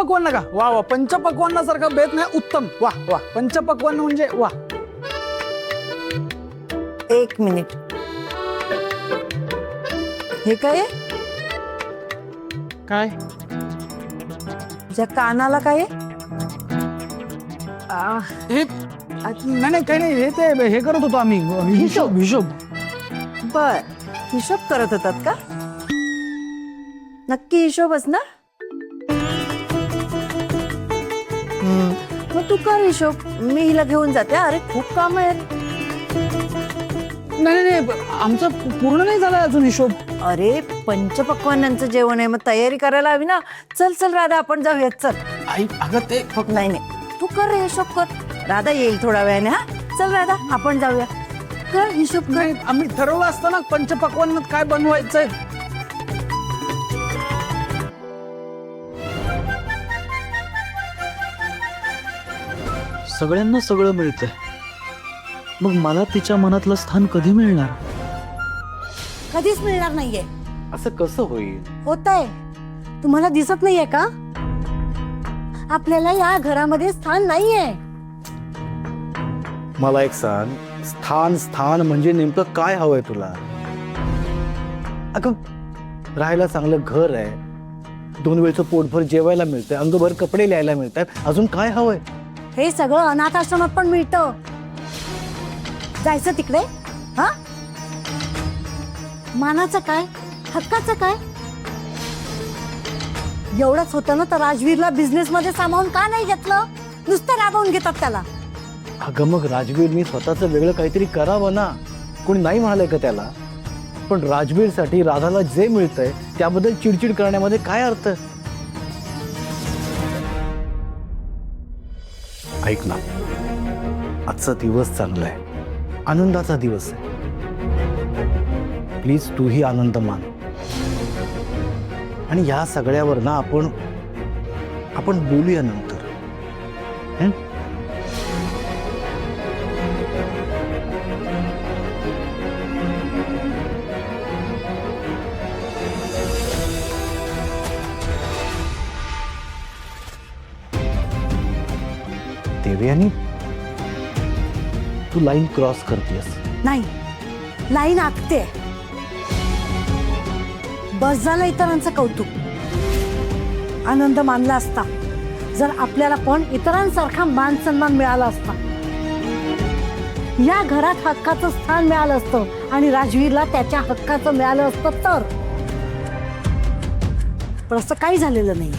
पंचपक्वान्न का? वा वा, पंचपक्वान्नासारखा बेत नाही, उत्तम. वा वा, पंचपक्वान्न म्हणजे वा. एक मिनिट, हे काय आहे? काय? तुझ्या कानाला काय आहे? हे नाही नाही, काही नाही, हे ते हे करत होतो आम्ही, हिशोब हिशोब. बर, हिशोब करत होतात का? नक्की हिशोबच ना? मग तू कर हिशोब, मी हिला घेऊन जाते. अरे खूप काम आहेत. नाही नाही, आमचा पूर्ण नाही झाला अजून हिशोब. अरे पंचपक्वान्नांचं जेवण आहे, मग तयारी करायला हवी ना. चल चल राधा, आपण जाऊयात. चल. आई अगं ते फक्त नाही नाही, तू कर रे हिशोब कर. राधा येईल थोड्या वेळाने. हा चल राधा, आपण जाऊया. कर हिशोब कर. नाही, आम्ही ठरवलं असतं ना पंचपक्वान्नात काय बनवायचंय. सगळ्यांना सगळं मिळतंय, मग मला तिच्या मनातलं स्थान कधी मिळणार? कधीच मिळणार नाहीये. असं कसं होईल? होत आहे, तुम्हाला दिसत नाहीये का? आपल्याला या घरामध्ये स्थान नाहीये. मला एक सांग, स्थान स्थान म्हणजे नेमकं काय हवंय तुला? अगं राहायला चांगलं घर आहे, 2 वेळचं पोटभर जेवायला मिळतंय, अंगभर कपडे लिहायला मिळतात, अजून काय हवंय? हे सगळं अनाथ आश्रमात पण मिळतं. जायचं तिकडे? हा, मानाचं काय, हक्काचं काय? एवढंच होतं ना, तर राजवीरला बिझनेस मध्ये सामावून का नाही घेतलं? नुसतं राबवून घेतात त्याला. अगं मग राजवीरनी स्वतःचं वेगळं काहीतरी करावं ना. कोणी नाही म्हणालंय का त्याला? पण राजवीरसाठी राधाला जे मिळतंय त्याबद्दल चिडचिड करण्यामध्ये काय अर्थ? ऐक ना, आजचा दिवस चांगला आहे, आनंदाचा दिवस आहे. प्लीज तूही आनंद मान. आणि या सगळ्यावर ना आपण बोलूया नंतर. हं? देवयानी, तू लाईन क्रॉस करतेस. नाही, लाईन आखते. बस झालं इतरांचं कौतुक. आनंद मानला असता जर आपल्याला पण इतरांसारखा मान सन्मान मिळाला असता. या घरात हक्काचं स्थान मिळालं असतं आणि राजवीरला त्याच्या हक्काचं मिळालं असतं तर. पण असं काही झालेलं नाही.